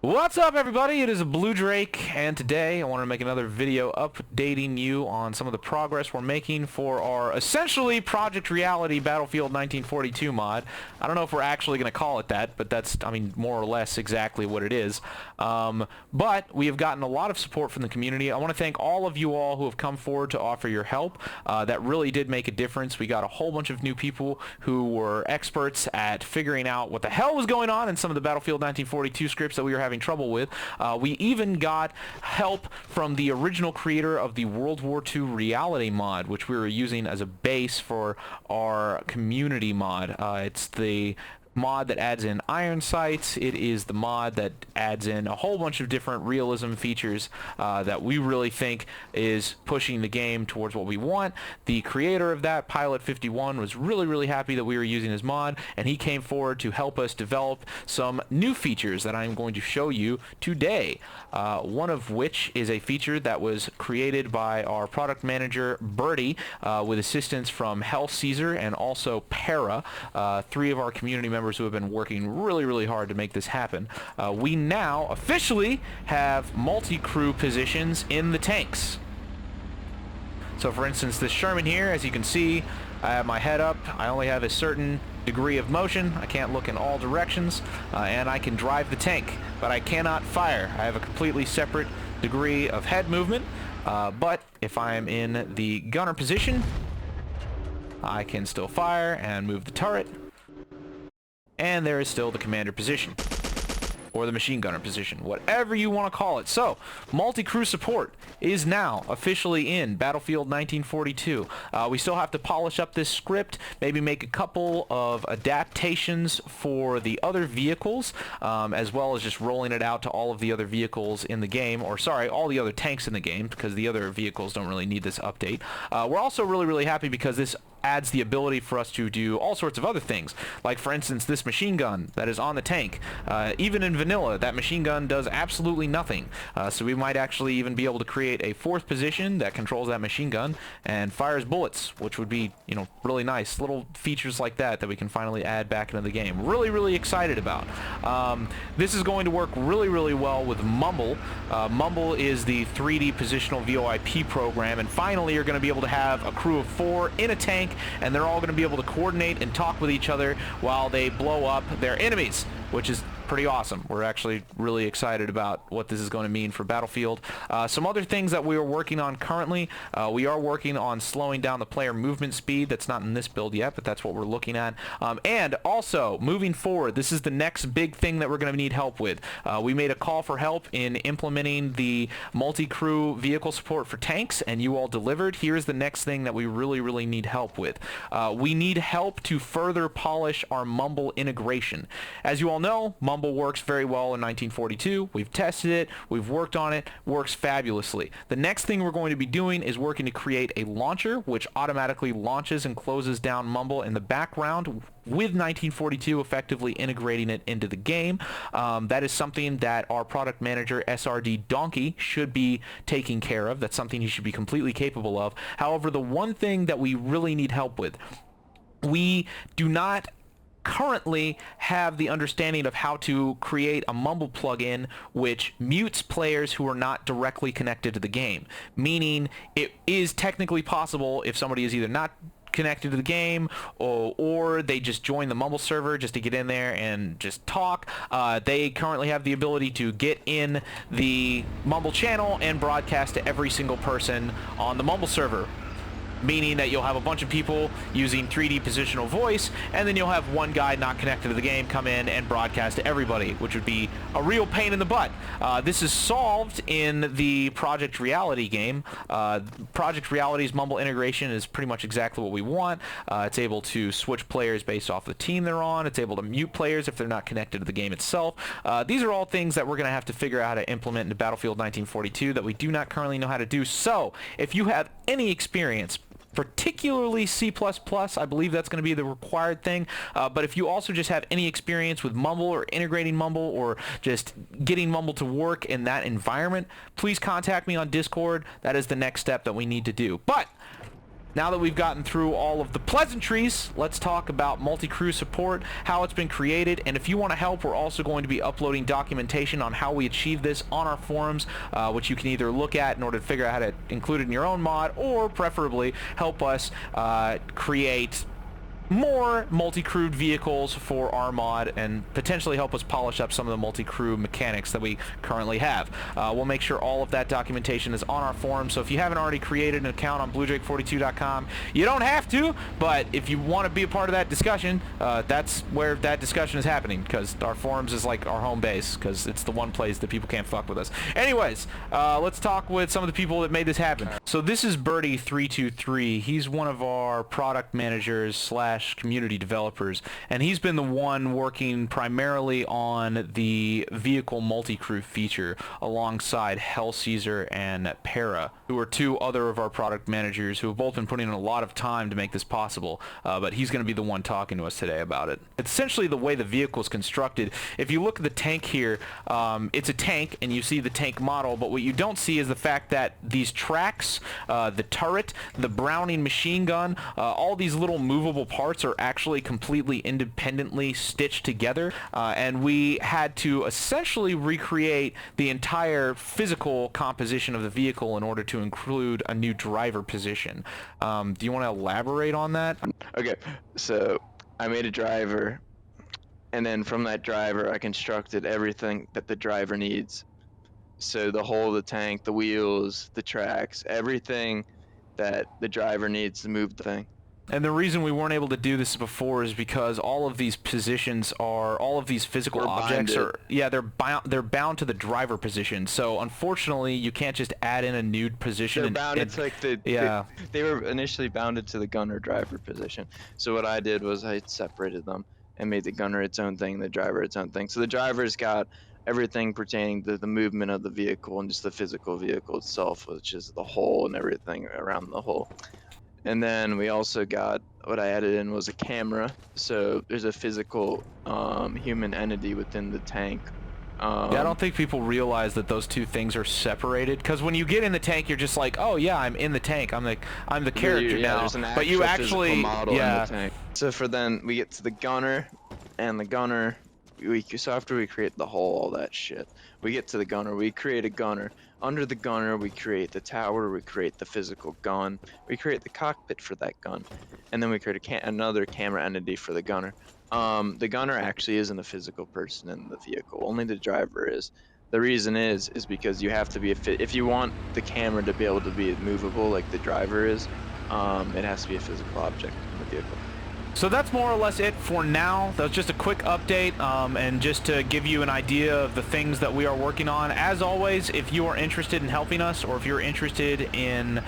What's up, everybody? It is Blue Drake, and today I want to make another video updating you on some of the progress we're making for our essentially Project Reality Battlefield 1942 mod. I don't know if we're actually going to call it that, but that's, I mean, more or less exactly what it is. But we have gotten a lot of support from the community. I want to thank all of you all who have come forward to offer your help. That really did make a difference. We got a whole bunch of new people who were experts at figuring out what the hell was going on in some of the Battlefield 1942 scripts that we were having trouble with. We even got help from the original creator of the World War II Reality mod, which we were using as a base for our community mod. It's the mod that adds in iron sights. It is the mod that adds in a whole bunch of different realism features that we really think is pushing the game towards what we want. The creator of that, Pilot 51, was really happy that we were using his mod, and he came forward to help us develop some new features that I'm going to show you today. One of which is a feature that was created by our product manager Birdie with assistance from Hell Caesar and also Para, three of our community members who have been working really hard to make this happen. We now officially have multi-crew positions in the tanks. So for instance, this Sherman here, as you can see, I have my head up. I only have a certain degree of motion. I can't look in all directions, and I can drive the tank, but I cannot fire. I have a completely separate degree of head movement, but if I'm in the gunner position, I can still fire and move the turret. And there is still the commander position, or the machine gunner position, whatever you want to call it. So, multi-crew support is now officially in Battlefield 1942. We still have to polish up this script, maybe make a couple of adaptations for the other vehicles, as well as just rolling it out to all of the other vehicles in the game, or sorry, all the other tanks in the game, because the other vehicles don't really need this update. We're also really happy because this adds the ability for us to do all sorts of other things, like for instance this machine gun that is on the tank. Even in vanilla, that machine gun does absolutely nothing, so we might actually even be able to create a fourth position that controls that machine gun and fires bullets, which would be, you know, really nice. Little features like that that we can finally add back into the game. Really excited about. This is going to work really well with Mumble. Mumble is the 3D positional VoIP program, and finally you're going to be able to have a crew of 4 in a tank, and they're all going to be able to coordinate and talk with each other while they blow up their enemies, which is pretty awesome. We're actually really excited about what this is going to mean for Battlefield. Some other things that we are working on currently, we are working on slowing down the player movement speed. That's not in this build yet, but that's what we're looking at. And also, moving forward, this is the next big thing that we're going to need help with. We made a call for help in implementing the multi-crew vehicle support for tanks, and you all delivered. Here's the next thing that we really need help with. We need help to further polish our Mumble integration. As you all know, Mumble works very well in 1942. We've tested it, we've worked on it, works fabulously. The next thing we're going to be doing is working to create a launcher which automatically launches and closes down Mumble in the background with 1942, effectively integrating it into the game. That is something that our product manager SRD Donkey should be taking care of. That's something he should be completely capable of. However, the one thing that we really need help with, we do not currently have the understanding of how to create a Mumble plugin which mutes players who are not directly connected to the game. Meaning, it is technically possible if somebody is either not connected to the game, or they just join the Mumble server just to get in there and just talk. They currently have the ability to get in the Mumble channel and broadcast to every single person on the Mumble server, meaning that you'll have a bunch of people using 3D positional voice, and then you'll have one guy not connected to the game come in and broadcast to everybody, which would be a real pain in the butt. This is solved in the Project Reality game. Project Reality's Mumble integration is pretty much exactly what we want. It's able to switch players based off the team they're on. It's able to mute players if they're not connected to the game itself. These are all things that we're going to have to figure out how to implement into Battlefield 1942 that we do not currently know how to do. So, if you have any experience, particularly C++, I believe that's going to be the required thing, but if you also just have any experience with Mumble or integrating Mumble or just getting Mumble to work in that environment, please contact me on Discord. That is the next step that we need to do. But Now that we've gotten through all of the pleasantries, let's talk about Multicrew support, how it's been created, and if you want to help, we're also going to be uploading documentation on how we achieve this on our forums, which you can either look at in order to figure out how to include it in your own mod, or preferably help us create more multi-crewed vehicles for our mod and potentially help us polish up some of the multi-crew mechanics that we currently have. We'll make sure all of that documentation is on our forum, so if you haven't already created an account on bluedrake42.com, you don't have to, but if you want to be a part of that discussion, that's where that discussion is happening, because our forums is like our home base, because it's the one place that people can't fuck with us. Anyways, let's talk with some of the people that made this happen. So this is Birdie323. He's one of our product managers / community developers, and he's been the one working primarily on the vehicle multi-crew feature alongside Hell Caesar and Para, who are two other of our product managers who have both been putting in a lot of time to make this possible, but he's going to be the one talking to us today about it. It's essentially the way the vehicle is constructed. If you look at the tank here, it's a tank and you see the tank model, but what you don't see is the fact that these tracks, the turret, the Browning machine gun, all these little movable parts are actually completely independently stitched together, and we had to essentially recreate the entire physical composition of the vehicle in order to include a new driver position. Do you want to elaborate on that? Okay, so I made a driver, and then from that driver I constructed everything that the driver needs. So the whole of the tank, the wheels, the tracks, everything that the driver needs to move the thing. And the reason we weren't able to do this before is because all of these positions are, all of these physical objects are, yeah, they're bound to the driver position. So unfortunately, you can't just add in a new position. They're bound. It's like they were initially bounded to the gunner driver position. So what I did was I separated them and made the gunner its own thing, the driver its own thing. So the driver's got everything pertaining to the movement of the vehicle and just the physical vehicle itself, which is the hull and everything around the hull. And then we also got, what I added in was a camera. So there's a physical human entity within the tank. Yeah, I don't think people realize that those two things are separated, because when you get in the tank, you're just like, oh yeah, I'm in the tank. I'm the character now. There's an but you actually model in the tank. So for then we get to the gunner, and the gunner, so after we create the hull, all that shit, we get to the gunner. We create a gunner. Under the gunner, we create the tower. We create the physical gun. We create the cockpit for that gun, and then we create another camera entity for the gunner. The gunner actually isn't a physical person in the vehicle. Only the driver is. The reason is because you have to be if you want the camera to be able to be movable like the driver is, it has to be a physical object in the vehicle. So that's more or less it for now. That was just a quick update, and just to give you an idea of the things that we are working on. As always, if you are interested in helping us, or if you're interested in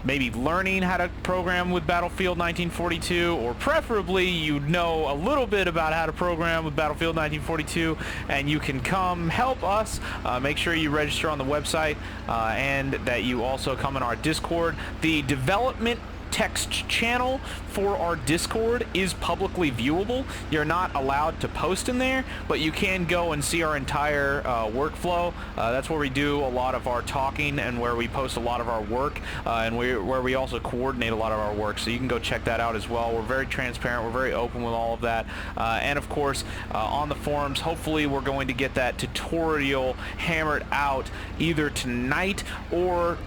maybe learning how to program with Battlefield 1942, or preferably you know a little bit about how to program with Battlefield 1942, and you can come help us, make sure you register on the website, and that you also come in our Discord. The development text channel for our Discord is publicly viewable. You're not allowed to post in there, but you can go and see our entire workflow. That's where we do a lot of our talking and where we post a lot of our work, and where we also coordinate a lot of our work, so you can go check that out as well. We're very transparent, we're very open with all of that, and of course on the forums, hopefully we're going to get that tutorial hammered out either tonight or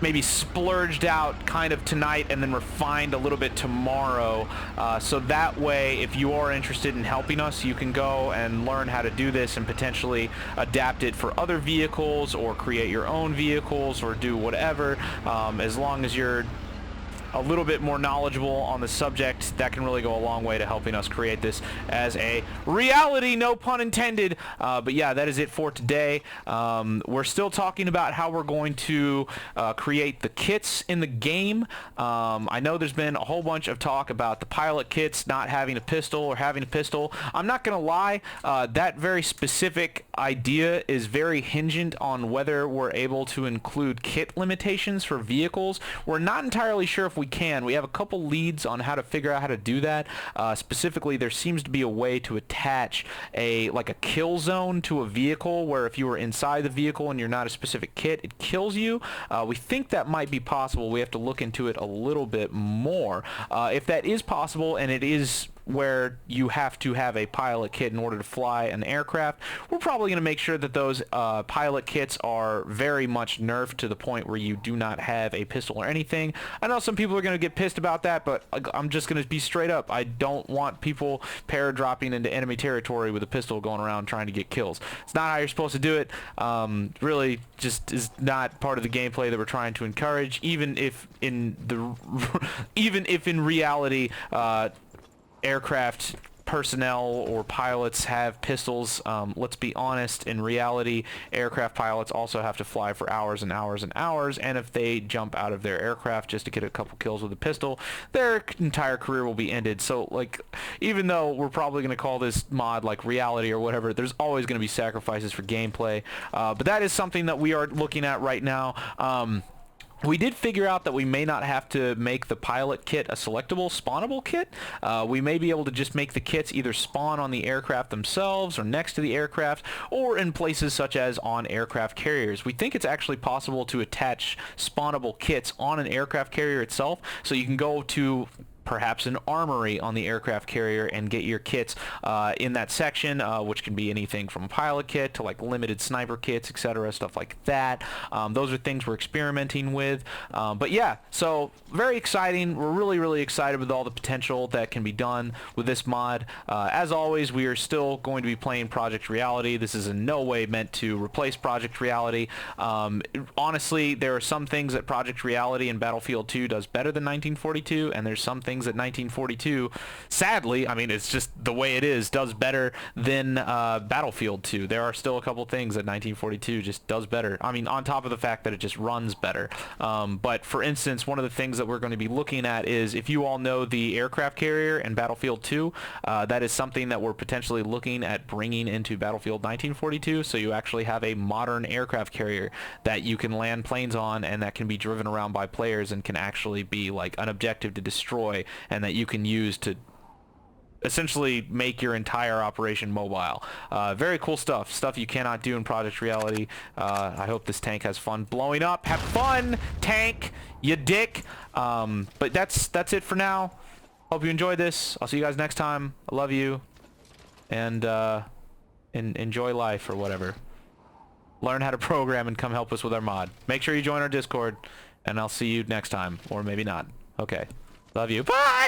maybe splurged out kind of tonight and then refined a little bit tomorrow, so that way if you are interested in helping us, you can go and learn how to do this and potentially adapt it for other vehicles or create your own vehicles or do whatever, as long as you're a little bit more knowledgeable on the subject. That can really go a long way to helping us create this as a reality, no pun intended. But yeah, that is it for today. We're still talking about how we're going to create the kits in the game. I know there's been a whole bunch of talk about the pilot kits not having a pistol or having a pistol. I'm not gonna lie, that very specific idea is very hingent on whether we're able to include kit limitations for vehicles. We're not entirely sure if we can. We have a couple leads on how to figure out how to do that. Specifically, there seems to be a way to attach a kill zone to a vehicle, where if you were inside the vehicle and you're not a specific kit, it kills you. We think that might be possible. We have to look into it a little bit more. If that is possible, and it is where you have to have a pilot kit in order to fly an aircraft, we're probably going to make sure that those pilot kits are very much nerfed to the point where you do not have a pistol or anything. I know some people are going to get pissed about that, but I'm just going to be straight up. I don't want people paradropping into enemy territory with a pistol going around trying to get kills. It's not how you're supposed to do it. Really just is not part of the gameplay that we're trying to encourage, even if in reality aircraft personnel or pilots have pistols. Let's be honest, in reality, aircraft pilots also have to fly for hours and hours and hours, and if they jump out of their aircraft just to get a couple kills with a pistol, their entire career will be ended. So, like, even though we're probably going to call this mod like reality or whatever, there's always going to be sacrifices for gameplay. But that is something that we are looking at right now. We did figure out that we may not have to make the pilot kit a selectable spawnable kit. We may be able to just make the kits either spawn on the aircraft themselves or next to the aircraft, or in places such as on aircraft carriers. We think it's actually possible to attach spawnable kits on an aircraft carrier itself, so you can go to perhaps an armory on the aircraft carrier and get your kits in that section, which can be anything from a pilot kit to like limited sniper kits, etc., stuff like that. Those are things we're experimenting with. But yeah, so very exciting. We're really excited with all the potential that can be done with this mod. As always, we are still going to be playing Project Reality. This is in no way meant to replace Project Reality. Honestly, there are some things that Project Reality and Battlefield 2 does better than 1942, and there's some things that 1942, sadly, I mean, it's just the way it is, does better than Battlefield 2. There are still a couple things that 1942 just does better. I mean, on top of the fact that it just runs better. But for instance, one of the things that we're going to be looking at is, if you all know the aircraft carrier in Battlefield 2, that is something that we're potentially looking at bringing into Battlefield 1942, so you actually have a modern aircraft carrier that you can land planes on and that can be driven around by players and can actually be like an objective to destroy, and that you can use to essentially make your entire operation mobile. Very cool stuff you cannot do in Project Reality. I hope this tank has fun blowing up. Have fun, tank, you dick. But that's it for now. Hope you enjoyed this. I'll see you guys next time. I love you, and enjoy life or whatever. Learn how to program and come help us with our mod. Make sure you join our Discord, and I'll see you next time, or maybe not. Okay. Love you. Bye!